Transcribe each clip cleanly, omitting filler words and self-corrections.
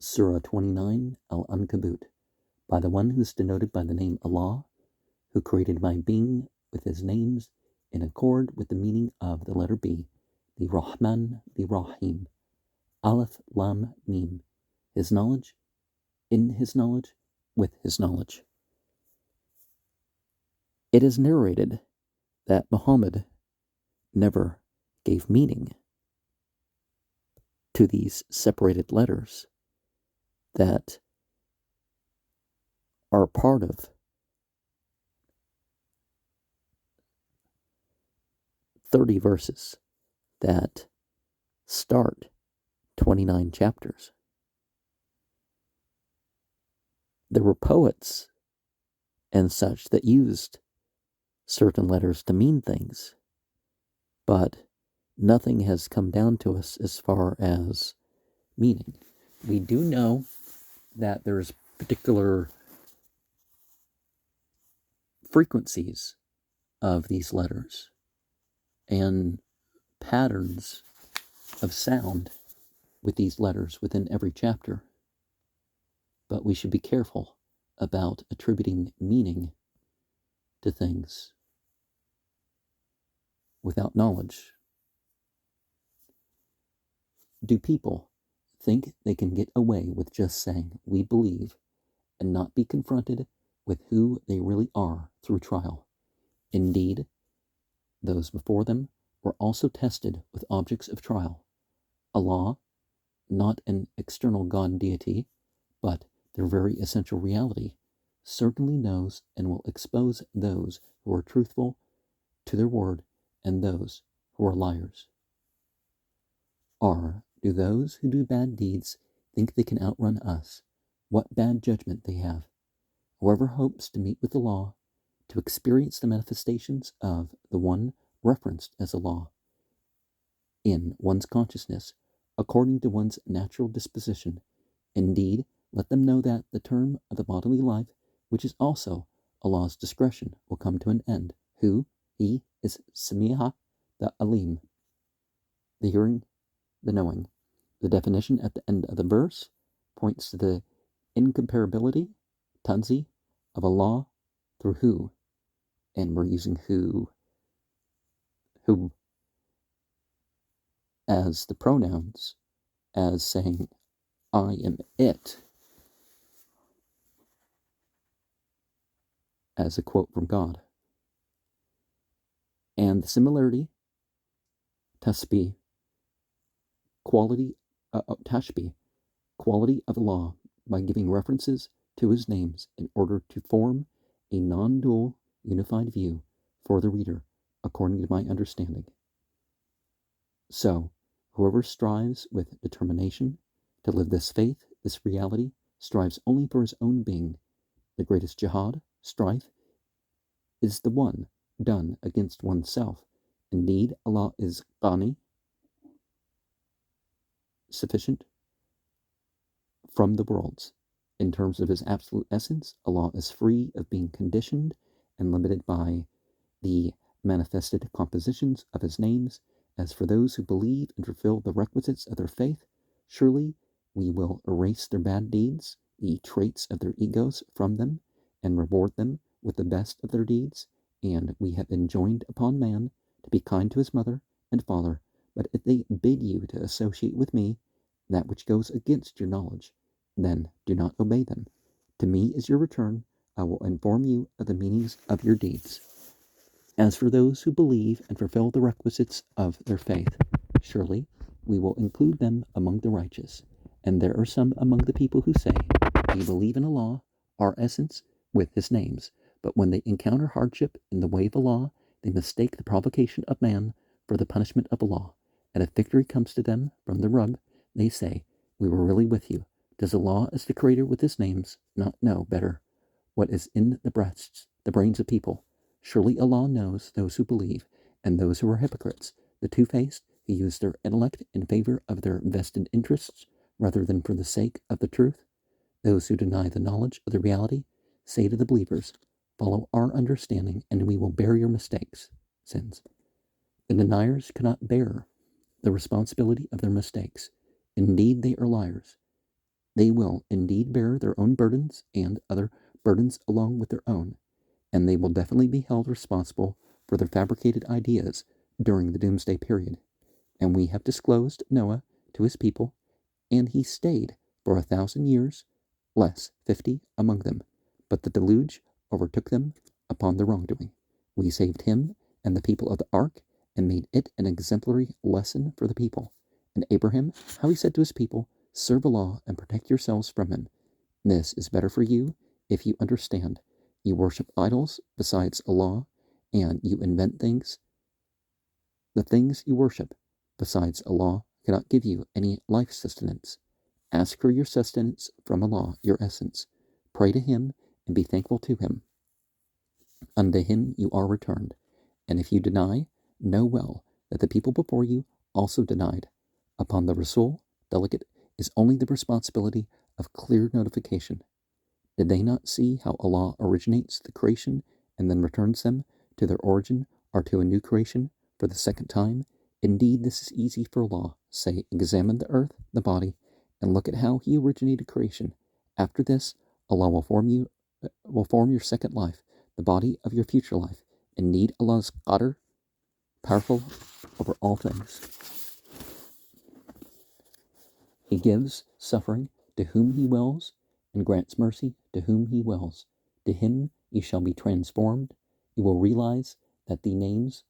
Surah 29, Al-Ankabut, by the one who is denoted by the name Allah, who created my being with his names in accord with the meaning of the letter B, the Rahman, the Rahim, Aleph, Lam, Mim, his knowledge, in his knowledge, with his knowledge. It is narrated that Muhammad never gave meaning to these separated letters that are part of 30 verses that start 29 chapters. There were poets and such that used certain letters to mean things, but nothing has come down to us as far as meaning. We do know that there's particular frequencies of these letters and patterns of sound with these letters within every chapter, but we should be careful about attributing meaning to things without knowledge. Do people think they can get away with just saying we believe and not be confronted with who they really are through trial? Indeed, those before them were also tested with objects of trial. Allah, not an external God deity, but their very essential reality, certainly knows and will expose those who are truthful to their word and those who are liars. Do those who do bad deeds think they can outrun us? What bad judgment they have. Whoever hopes to meet with the law, to experience the manifestations of the one referenced as a law in one's consciousness, according to one's natural disposition, indeed, let them know that the term of the bodily life, which is also Allah's discretion, will come to an end. He is Samiha, the Alim, the hearing, the knowing. The definition at the end of the verse points to the incomparability, tanzi, of Allah through who, and we're using who as the pronouns, as saying, I am it, as a quote from God. And the similarity, tashbih, quality of Allah, by giving references to his names in order to form a non-dual unified view for the reader, according to my understanding. So, whoever strives with determination to live this faith, this reality, strives only for his own being. The greatest jihad, strife, is the one done against oneself. Indeed, Allah is Ghani, sufficient from the worlds. In terms of his absolute essence, Allah is free of being conditioned and limited by the manifested compositions of his names. As for those who believe and fulfill the requisites of their faith, surely we will erase their bad deeds, the traits of their egos, from them, and reward them with the best of their deeds. And we have enjoined upon man to be kind to his mother and father, but if they bid you to associate with me that which goes against your knowledge, then do not obey them. To me is your return. I will inform you of the meanings of your deeds. As for those who believe and fulfill the requisites of their faith, surely we will include them among the righteous. And there are some among the people who say, we believe in Allah, our essence, with his names. But when they encounter hardship in the way of Allah, they mistake the provocation of man for the punishment of Allah. And if victory comes to them from the Rabb, they say, we were really with you. Does Allah, as the Creator with his names, not know better what is in the breasts, the brains of people? Surely Allah knows those who believe and those who are hypocrites, the two-faced, who use their intellect in favor of their vested interests rather than for the sake of the truth. Those who deny the knowledge of the reality say to the believers, follow our understanding and we will bear your mistakes, sins. The deniers cannot bear the responsibility of their mistakes. Indeed, they are liars. They will indeed bear their own burdens and other burdens along with their own, and they will definitely be held responsible for their fabricated ideas during the doomsday period. And we have disclosed Noah to his people, and he stayed for 1,000 years, less 50 among them. But the deluge overtook them upon their wrongdoing. We saved him and the people of the ark, and made it an exemplary lesson for the people. And Abraham, how he said to his people, serve Allah and protect yourselves from him. This is better for you if you understand. You worship idols besides Allah, and you invent things. The things you worship besides Allah cannot give you any life sustenance. Ask for your sustenance from Allah, your essence. Pray to Him and be thankful to Him. Unto Him you are returned. And if you deny, know well that the people before you also denied. Upon the Rasul, delegate, is only the responsibility of clear notification. Did they not see how Allah originates the creation and then returns them to their origin or to a new creation for the second time? Indeed, this is easy for Allah. Say, examine the earth, the body, and look at how He originated creation. After this, Allah will form your second life, the body of your future life. Indeed, Allah is Qadir, powerful over all things. He gives suffering to whom He wills, and grants mercy to whom He wills. To Him you shall be transformed. You will realize that the names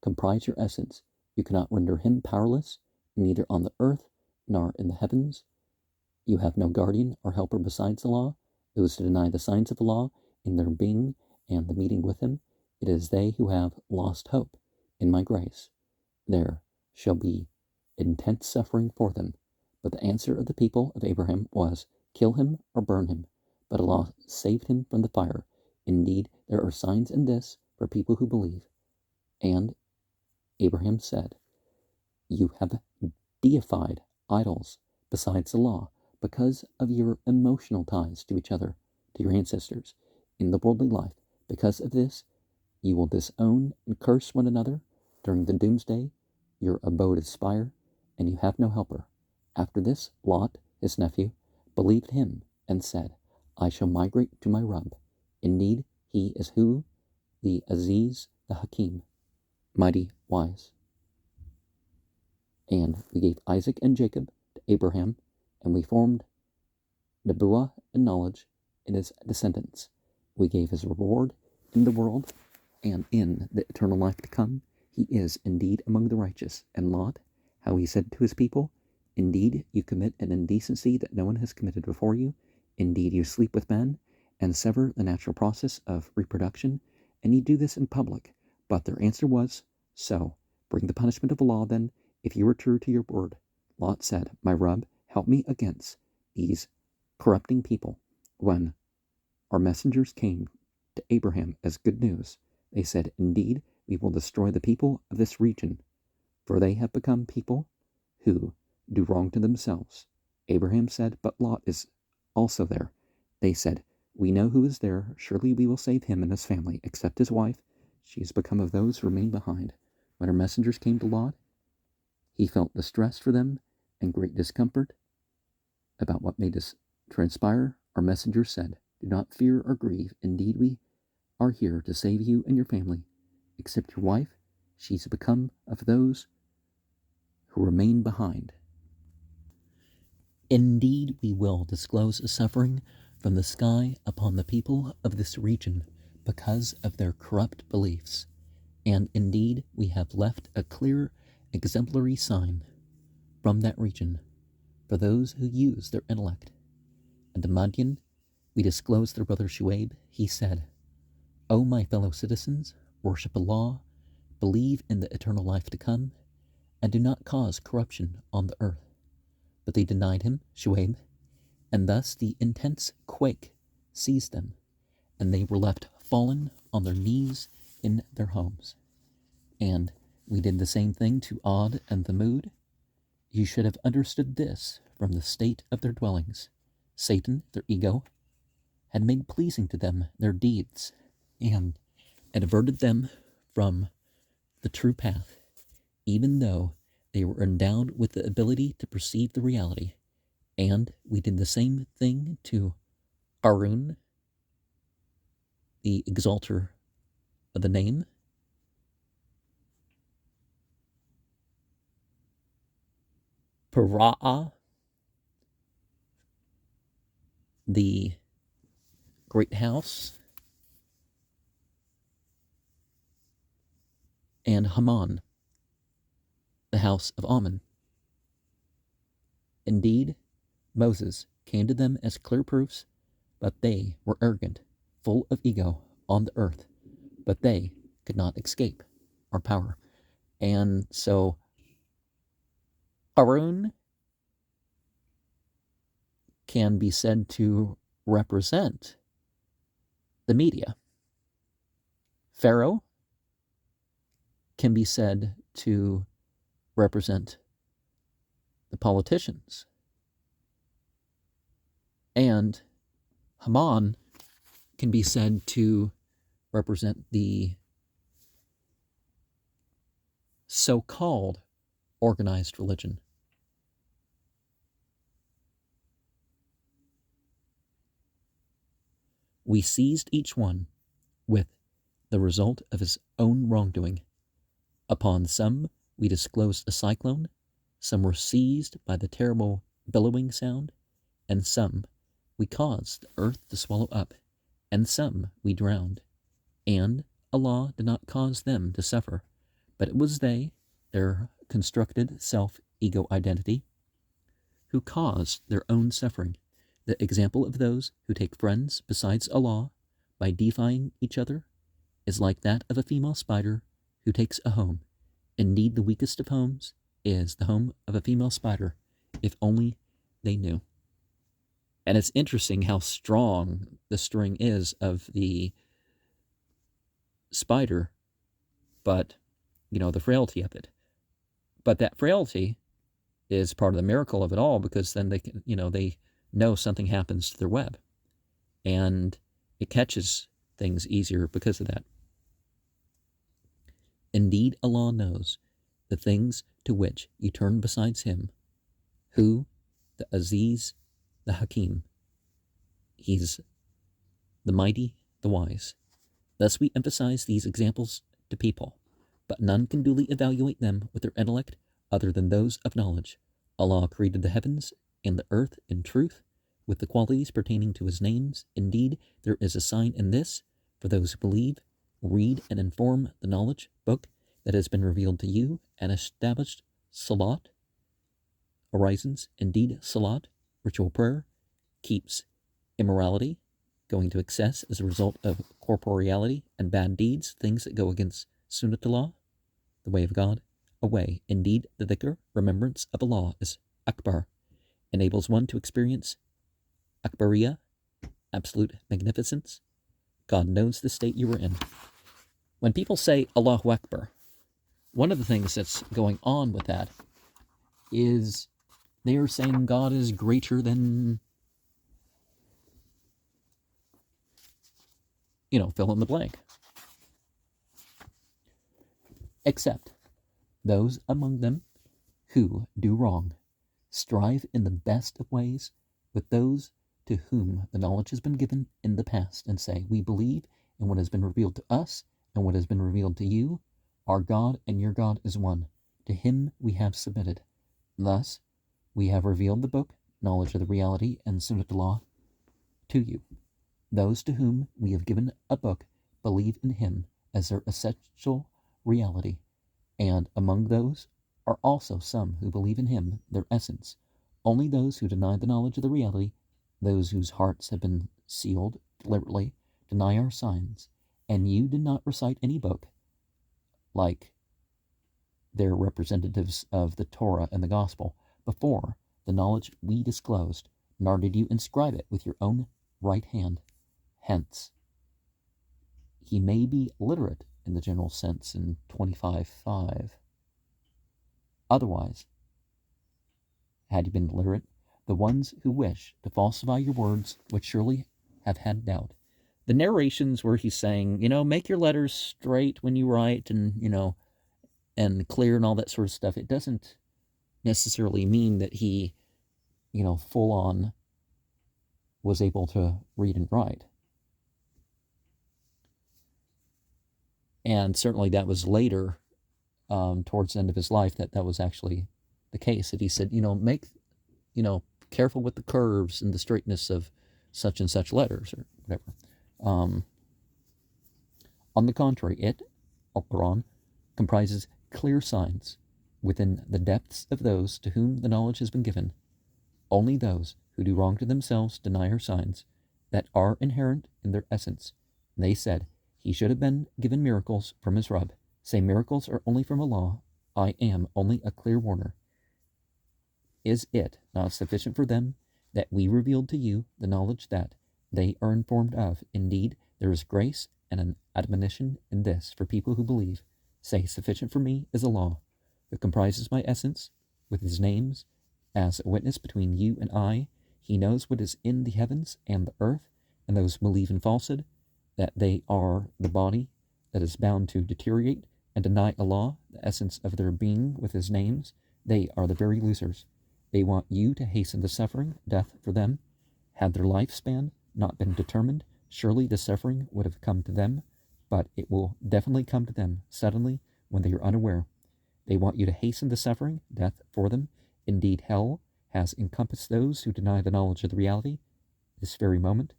comprise your essence. You cannot render Him powerless, neither on the earth nor in the heavens. You have no guardian or helper besides Allah. Those who deny the signs of Allah in their being and the meeting with Him, it is they who have lost hope in my grace. There shall be intense suffering for them. But the answer of the people of Abraham was, kill him or burn him. But Allah saved him from the fire. Indeed, there are signs in this for people who believe. And Abraham said, you have deified idols besides Allah because of your emotional ties to each other, to your ancestors, in the worldly life. Because of this, you will disown and curse one another. During the doomsday, your abode is fire, and you have no helper. After this, Lot, his nephew, believed him and said, I shall migrate to my Rabb. Indeed, He is who? The Aziz, the Hakim, mighty, wise. And we gave Isaac and Jacob to Abraham, and we formed Nebuah and knowledge in his descendants. We gave his reward in the world, and in the eternal life to come, he is indeed among the righteous. And Lot, how he said to his people, indeed, you commit an indecency that no one has committed before you. Indeed, you sleep with men and sever the natural process of reproduction, and you do this in public. But their answer was, so, bring the punishment of Allah then, if you are true to your word. Lot said, my Rabb, help me against these corrupting people. When our messengers came to Abraham as good news, they said, indeed, we will destroy the people of this region, for they have become people who do wrong to themselves. Abraham said, but Lot is also there. They said, we know who is there. Surely we will save him and his family, except his wife. She has become of those who remain behind. When our messengers came to Lot, he felt distress for them and great discomfort about what may transpire. Our messengers said, do not fear or grieve. Indeed, we are here to save you and your family, except your wife. She's become of those who remain behind. Indeed, we will disclose a suffering from the sky upon the people of this region because of their corrupt beliefs. And indeed, we have left a clear, exemplary sign from that region for those who use their intellect. And to Madian, we disclosed their brother Shuaib. He said, O my fellow citizens, worship Allah, believe in the eternal life to come, and do not cause corruption on the earth. But they denied him, Shuaib, and thus the intense quake seized them, and they were left fallen on their knees in their homes. And we did the same thing to Ad and Thamud. You should have understood this from the state of their dwellings. Satan, their ego, had made pleasing to them their deeds, and had averted them from the true path, even though they were endowed with the ability to perceive the reality. And we did the same thing to Arun, the exalter of the name, Para'a, the great house, and Haman, the house of Ammon. Indeed, Moses came to them as clear proofs, but they were arrogant, full of ego on the earth, but they could not escape our power. And so Arun can be said to represent the media. Pharaoh can be said to represent the politicians. And Haman can be said to represent the so-called organized religion. We seized each one with the result of his own wrongdoing. Upon some we disclosed a cyclone, some were seized by the terrible billowing sound, and some we caused the earth to swallow up, and some we drowned. And Allah did not cause them to suffer, but it was they, their constructed self-ego identity, who caused their own suffering. The example of those who take friends besides Allah by defying each other is like that of a female spider who takes a home. Indeed, the weakest of homes is the home of a female spider, if only they knew. And it's interesting how strong the string is of the spider, but, the frailty of it. But that frailty is part of the miracle of it all, because then they can, they know something happens to their web, and it catches things easier because of that. Indeed, Allah knows the things to which you turn besides Him, who, the Aziz, the Hakim. He's the mighty, the wise. Thus we emphasize these examples to people, but none can duly evaluate them with their intellect other than those of knowledge. Allah created the heavens and the earth in truth, with the qualities pertaining to His names. Indeed, there is a sign in this for those who believe, read, and inform the knowledge book that has been revealed to you, and established salat, horizons. Indeed, salat, ritual prayer, keeps immorality, going to excess as a result of corporeality and bad deeds, things that go against sunnatullah, the way of God, away. Indeed, the dhikr, remembrance of Allah, is akbar, enables one to experience akbariya, absolute magnificence. God knows the state you were in. When people say Allahu Akbar, one of the things that's going on with that is they are saying God is greater than, fill in the blank. Except those among them who do wrong strive in the best of ways with those to whom the knowledge has been given in the past, and say, we believe in what has been revealed to us and what has been revealed to you. Our God and your God is one. To Him we have submitted. Thus, we have revealed the book, knowledge of the reality, and sunnatullah to you. Those to whom we have given a book believe in Him as their essential reality, and among those are also some who believe in Him, their essence. Only those who deny the knowledge of the reality, those whose hearts have been sealed deliberately, deny our signs. And you did not recite any book like their representatives of the Torah and the Gospel before the knowledge we disclosed, nor did you inscribe it with your own right hand. Hence, he may be literate in the general sense in 25:5. Otherwise, had you been literate, the ones who wish to falsify your words would surely have had doubt. The narrations where he's saying, make your letters straight when you write, and, and clear and all that sort of stuff, it doesn't necessarily mean that he full on was able to read and write. And certainly that was later, towards the end of his life, that was actually the case. That he said, make, careful with the curves and the straightness of such and such letters or whatever. On the contrary, it, Al-Quran, comprises clear signs within the depths of those to whom the knowledge has been given. Only those who do wrong to themselves deny her signs that are inherent in their essence. They said, he should have been given miracles from his Rabb. Say, miracles are only from Allah. I am only a clear warner. Is it not sufficient for them that we revealed to you the knowledge that they are informed of? Indeed, there is grace and an admonition in this for people who believe. Say, sufficient for me is Allah, who comprises my essence with his names as a witness between you and I. He knows what is in the heavens and the earth, and those who believe in falsehood, that they are the body that is bound to deteriorate, and deny Allah, the essence of their being with his names, they are the very losers. They want you to hasten the suffering, death for them. Had their lifespan not been determined, surely the suffering would have come to them, but it will definitely come to them suddenly when they are unaware. They want you to hasten the suffering, death for them. Indeed, hell has encompassed those who deny the knowledge of the reality this very moment.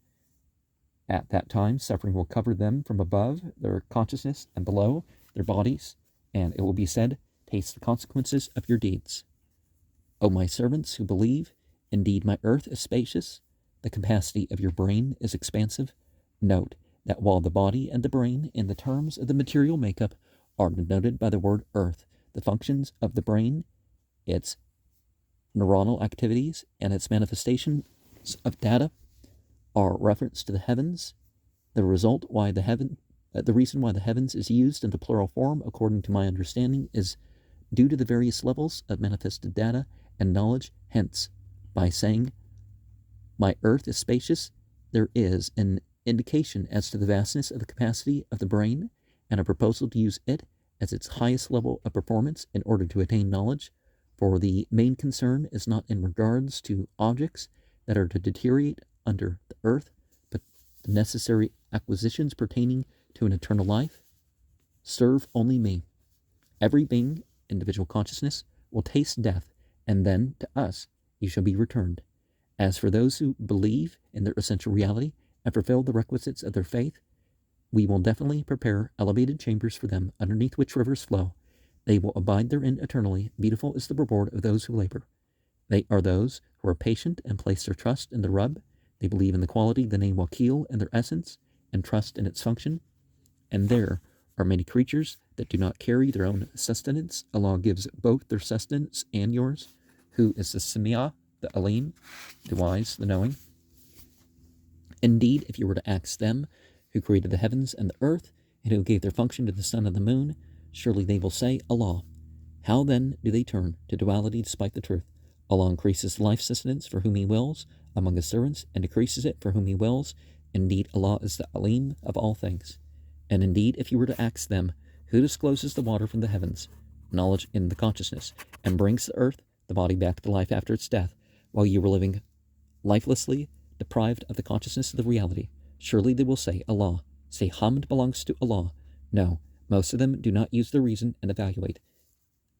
At that time, suffering will cover them from above their consciousness and below their bodies, and it will be said, taste the consequences of your deeds. O my servants who believe, indeed my earth is spacious, the capacity of your brain is expansive. Note that while the body and the brain, in the terms of the material makeup, are denoted by the word earth, the functions of the brain, its neuronal activities, and its manifestations of data are reference to the heavens. The reason why the heavens is used in the plural form, according to my understanding, is due to the various levels of manifested data and knowledge. Hence, by saying, my earth is spacious, there is an indication as to the vastness of the capacity of the brain, and a proposal to use it as its highest level of performance in order to attain knowledge, for the main concern is not in regards to objects that are to deteriorate under the earth, but the necessary acquisitions pertaining to an eternal life. Serve only me. Every being, individual consciousness, will taste death, and then to us you shall be returned. As for those who believe in their essential reality and fulfill the requisites of their faith, we will definitely prepare elevated chambers for them, underneath which rivers flow. They will abide therein eternally. Beautiful is the reward of those who labor. They are those who are patient and place their trust in the Rabb. They believe in the quality of the name Wakil and their essence, and trust in its function. And there are many creatures that do not carry their own sustenance. Allah gives both their sustenance and yours, who is the Sami'ah, the Alim, the wise, the knowing. Indeed, if you were to ask them, who created the heavens and the earth, and who gave their function to the sun and the moon, surely they will say, Allah. How then do they turn to duality despite the truth? Allah increases life sustenance for whom He wills among His servants, and decreases it for whom He wills. Indeed, Allah is the Alim of all things. And indeed, if you were to ask them, who discloses the water from the heavens, knowledge in the consciousness, and brings the earth, the body, back to life after its death, while you were living lifelessly, deprived of the consciousness of the reality, surely they will say, Allah. Say, Hamd belongs to Allah. No, most of them do not use their reason and evaluate.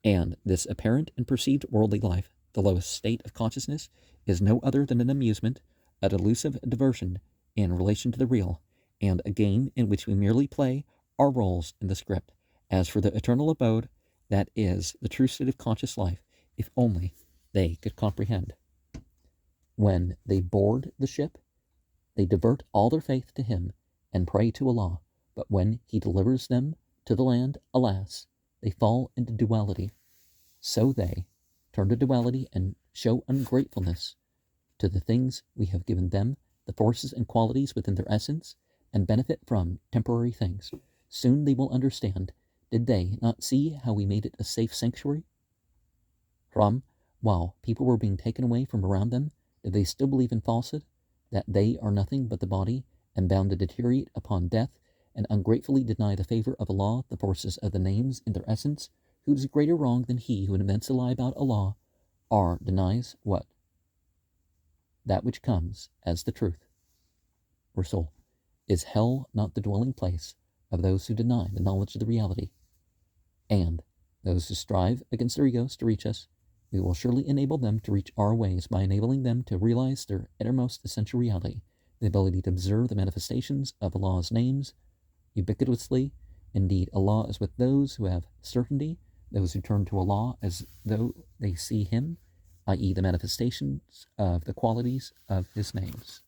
And this apparent and perceived worldly life, the lowest state of consciousness, is no other than an amusement, a delusive diversion in relation to the real, and a game in which we merely play our roles in the script. As for the eternal abode, that is the true state of conscious life, if only they could comprehend. When they board the ship, they divert all their faith to Him and pray to Allah, but when He delivers them to the land, alas, they fall into duality. So they turn to duality and show ungratefulness to the things we have given them, the forces and qualities within their essence, and benefit from temporary things. Soon they will understand. Did they not see how we made it a safe sanctuary? While people were being taken away from around them, did they still believe in falsehood, that they are nothing but the body, and bound to deteriorate upon death, and ungratefully deny the favor of Allah, the forces of the names in their essence? Who is greater wrong than he who invents a lie about Allah, or denies what that which comes as the truth, or soul. Is hell not the dwelling place of those who deny the knowledge of the reality? And those who strive against their egos to reach us, we will surely enable them to reach our ways by enabling them to realize their innermost essential reality, the ability to observe the manifestations of Allah's names ubiquitously. Indeed, Allah is with those who have certainty, those who turn to Allah as though they see Him, i.e., the manifestations of the qualities of His names.